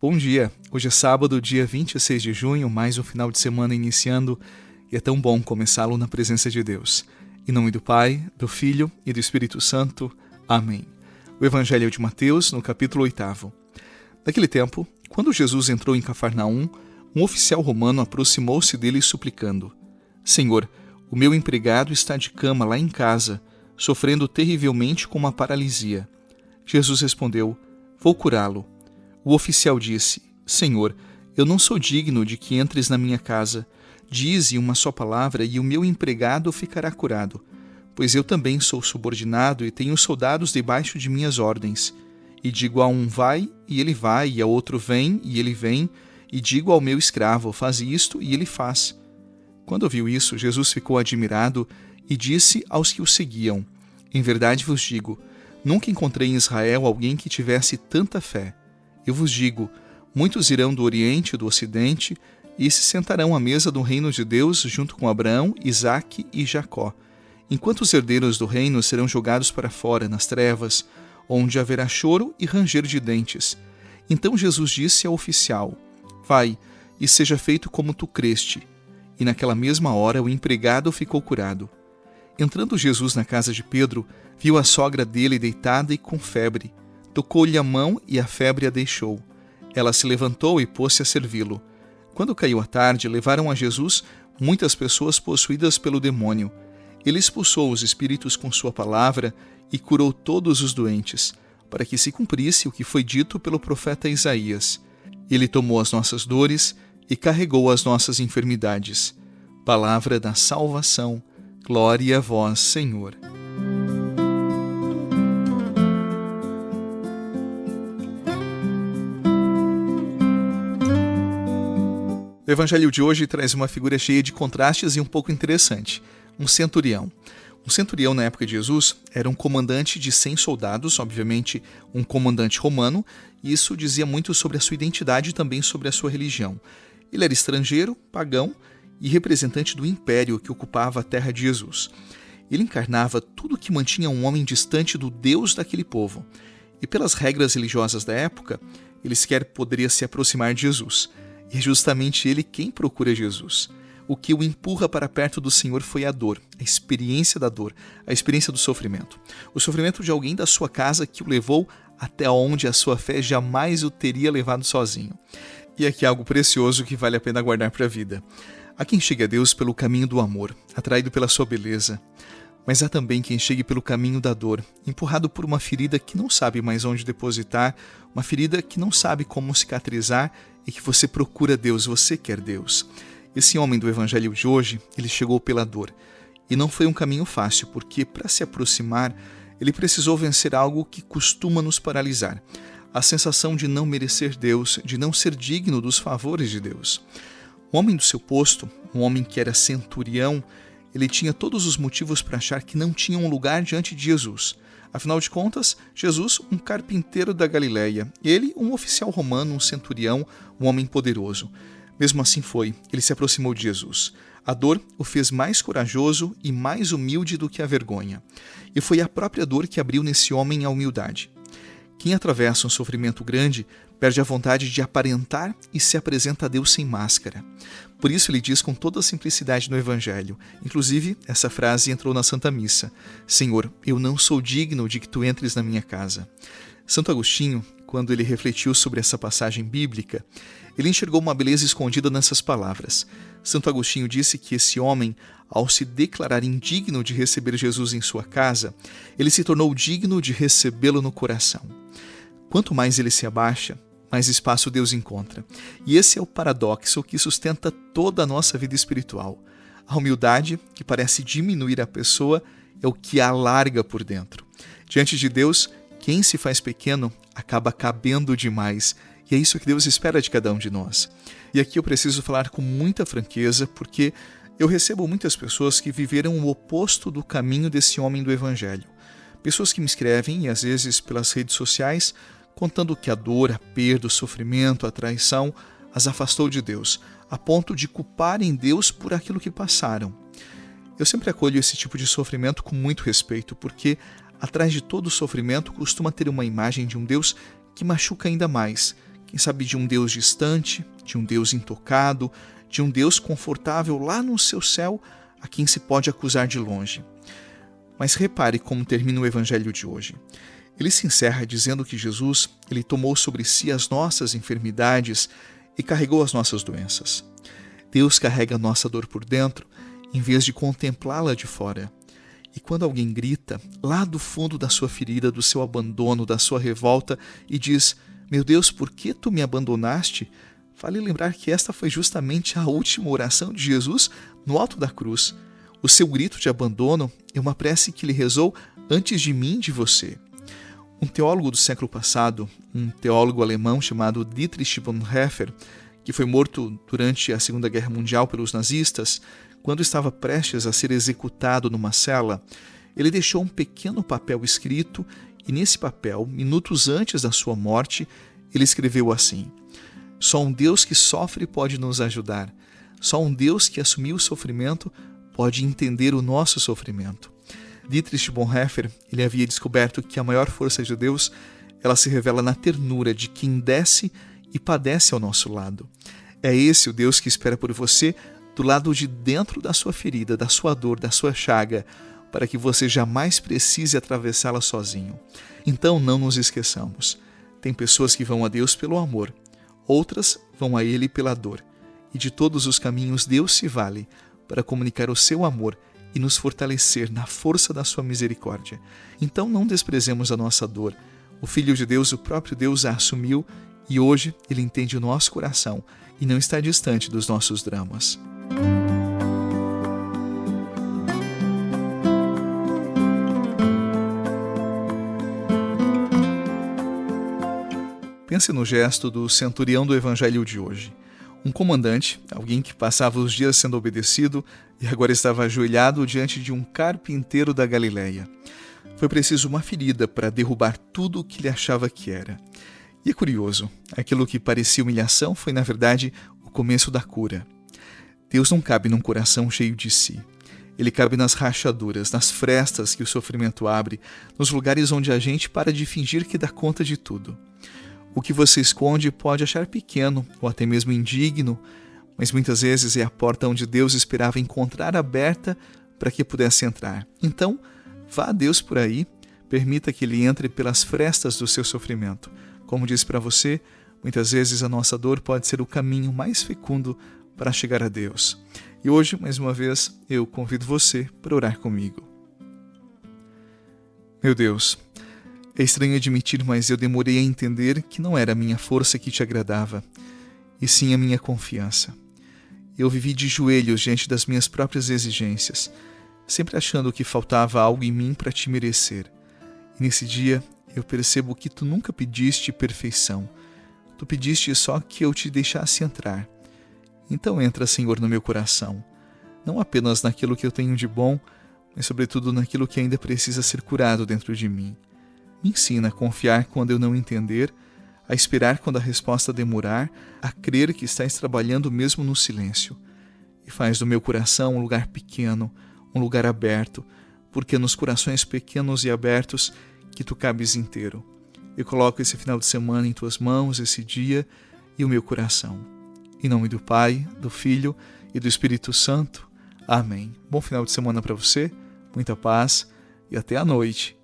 Bom dia, hoje é sábado, dia 26 de junho, mais um final de semana iniciando, e é tão bom começá-lo na presença de Deus. Em nome do Pai, do Filho e do Espírito Santo. Amém. O Evangelho é de Mateus, no capítulo 8. Naquele tempo, quando Jesus entrou em Cafarnaum, um oficial romano aproximou-se dele suplicando: Senhor, o meu empregado está de cama lá em casa, sofrendo terrivelmente com uma paralisia. Jesus respondeu: Vou curá-lo. O oficial disse: Senhor, eu não sou digno de que entres na minha casa. Dize uma só palavra e o meu empregado ficará curado, pois eu também sou subordinado e tenho soldados debaixo de minhas ordens. E digo a um vai, e ele vai, e a outro vem, e ele vem, e digo ao meu escravo, faz isto, e ele faz. Quando ouviu isso, Jesus ficou admirado e disse aos que o seguiam: Em verdade vos digo, nunca encontrei em Israel alguém que tivesse tanta fé. Eu vos digo, muitos irão do Oriente e do Ocidente e se sentarão à mesa do reino de Deus junto com Abraão, Isaque e Jacó, enquanto os herdeiros do reino serão jogados para fora, nas trevas, onde haverá choro e ranger de dentes. Então Jesus disse ao oficial: Vai, e seja feito como tu creste. E naquela mesma hora o empregado ficou curado. Entrando Jesus na casa de Pedro, viu a sogra dele deitada e com febre. Tocou-lhe a mão e a febre a deixou. Ela se levantou e pôs-se a servi-lo. Quando caiu a tarde, levaram a Jesus muitas pessoas possuídas pelo demônio. Ele expulsou os espíritos com sua palavra e curou todos os doentes, para que se cumprisse o que foi dito pelo profeta Isaías. Ele tomou as nossas dores e carregou as nossas enfermidades. Palavra da salvação. Glória a vós, Senhor. O Evangelho de hoje traz uma figura cheia de contrastes e um pouco interessante. Um centurião. Um centurião, na época de Jesus, era um comandante de 100 soldados, obviamente um comandante romano, e isso dizia muito sobre a sua identidade e também sobre a sua religião. Ele era estrangeiro, pagão e representante do império que ocupava a terra de Jesus. Ele encarnava tudo que mantinha um homem distante do Deus daquele povo. E pelas regras religiosas da época, ele sequer poderia se aproximar de Jesus. E é justamente ele quem procura Jesus. O que o empurra para perto do Senhor foi a dor, a experiência da dor, a experiência do sofrimento. O sofrimento de alguém da sua casa que o levou até onde a sua fé jamais o teria levado sozinho. E aqui é algo precioso que vale a pena guardar para a vida. Há quem chegue a Deus pelo caminho do amor, atraído pela sua beleza. Mas há também quem chegue pelo caminho da dor, empurrado por uma ferida que não sabe mais onde depositar, uma ferida que não sabe como cicatrizar e que você procura Deus, você quer Deus. Esse homem do Evangelho de hoje, ele chegou pela dor. E não foi um caminho fácil, porque para se aproximar, ele precisou vencer algo que costuma nos paralisar. A sensação de não merecer Deus, de não ser digno dos favores de Deus. Um homem do seu posto, um homem que era centurião, ele tinha todos os motivos para achar que não tinha um lugar diante de Jesus. Afinal de contas, Jesus, um carpinteiro da Galileia, ele, um oficial romano, um centurião, um homem poderoso. Mesmo assim foi, ele se aproximou de Jesus. A dor o fez mais corajoso e mais humilde do que a vergonha. E foi a própria dor que abriu nesse homem a humildade. Quem atravessa um sofrimento grande perde a vontade de aparentar e se apresenta a Deus sem máscara. Por isso ele diz com toda a simplicidade no Evangelho. Inclusive, essa frase entrou na Santa Missa: Senhor, eu não sou digno de que tu entres na minha casa. Santo Agostinho, quando ele refletiu sobre essa passagem bíblica, ele enxergou uma beleza escondida nessas palavras. Santo Agostinho disse que esse homem, ao se declarar indigno de receber Jesus em sua casa, ele se tornou digno de recebê-lo no coração. Quanto mais ele se abaixa, mais espaço Deus encontra. E esse é o paradoxo que sustenta toda a nossa vida espiritual. A humildade, que parece diminuir a pessoa, é o que a alarga por dentro. Diante de Deus, quem se faz pequeno acaba cabendo demais. E é isso que Deus espera de cada um de nós. E aqui eu preciso falar com muita franqueza, porque eu recebo muitas pessoas que viveram o oposto do caminho desse homem do Evangelho. Pessoas que me escrevem, e às vezes pelas redes sociais, contando que a dor, a perda, o sofrimento, a traição as afastou de Deus, a ponto de culparem Deus por aquilo que passaram. Eu sempre acolho esse tipo de sofrimento com muito respeito, porque atrás de todo sofrimento costuma ter uma imagem de um Deus que machuca ainda mais, Quem sabe de um Deus distante, de um Deus intocado, de um Deus confortável lá no seu céu, a quem se pode acusar de longe. Mas repare como termina o evangelho de hoje. Ele se encerra dizendo que Jesus, ele tomou sobre si as nossas enfermidades e carregou as nossas doenças. Deus carrega a nossa dor por dentro, em vez de contemplá-la de fora. E quando alguém grita, lá do fundo da sua ferida, do seu abandono, da sua revolta, e diz: "Meu Deus, por que tu me abandonaste?", vale lembrar que esta foi justamente a última oração de Jesus no alto da cruz. O seu grito de abandono é uma prece que ele rezou antes de mim e de você. Um teólogo do século passado, um teólogo alemão chamado Dietrich Bonhoeffer, que foi morto durante a Segunda Guerra Mundial pelos nazistas, quando estava prestes a ser executado numa cela, ele deixou um pequeno papel escrito e nesse papel, minutos antes da sua morte, ele escreveu assim: "Só um Deus que sofre pode nos ajudar. Só um Deus que assumiu o sofrimento pode entender o nosso sofrimento." Dietrich Bonhoeffer, ele havia descoberto que a maior força de Deus, ela se revela na ternura de quem desce e padece ao nosso lado. É esse o Deus que espera por você do lado de dentro da sua ferida, da sua dor, da sua chaga, para que você jamais precise atravessá-la sozinho. Então não nos esqueçamos. Tem pessoas que vão a Deus pelo amor, outras vão a Ele pela dor. E de todos os caminhos Deus se vale para comunicar o seu amor e nos fortalecer na força da sua misericórdia. Então não desprezemos a nossa dor. O Filho de Deus, o próprio Deus, a assumiu e hoje Ele entende o nosso coração e não está distante dos nossos dramas. Pense no gesto do centurião do evangelho de hoje. Um comandante, alguém que passava os dias sendo obedecido e agora estava ajoelhado diante de um carpinteiro da Galileia. Foi preciso uma ferida para derrubar tudo o que ele achava que era. E é curioso, aquilo que parecia humilhação foi, na verdade, o começo da cura. Deus não cabe num coração cheio de si. Ele cabe nas rachaduras, nas frestas que o sofrimento abre, nos lugares onde a gente para de fingir que dá conta de tudo. O que você esconde pode achar pequeno ou até mesmo indigno, mas muitas vezes é a porta onde Deus esperava encontrar aberta para que pudesse entrar. Então, vá a Deus por aí, permita que Ele entre pelas frestas do seu sofrimento. Como disse para você, muitas vezes a nossa dor pode ser o caminho mais fecundo para chegar a Deus. E hoje, mais uma vez, eu convido você para orar comigo. Meu Deus, é estranho admitir, mas eu demorei a entender que não era a minha força que te agradava, e sim a minha confiança. Eu vivi de joelhos diante das minhas próprias exigências, sempre achando que faltava algo em mim para te merecer. E nesse dia, eu percebo que tu nunca pediste perfeição. Tu pediste só que eu te deixasse entrar. Então entra, Senhor, no meu coração, não apenas naquilo que eu tenho de bom, mas sobretudo naquilo que ainda precisa ser curado dentro de mim. Me ensina a confiar quando eu não entender, a esperar quando a resposta demorar, a crer que estás trabalhando mesmo no silêncio. E faz do meu coração um lugar pequeno, um lugar aberto, porque nos corações pequenos e abertos que tu cabes inteiro. Eu coloco esse final de semana em tuas mãos, esse dia e o meu coração. Em nome do Pai, do Filho e do Espírito Santo. Amém. Bom final de semana para você, muita paz e até a noite.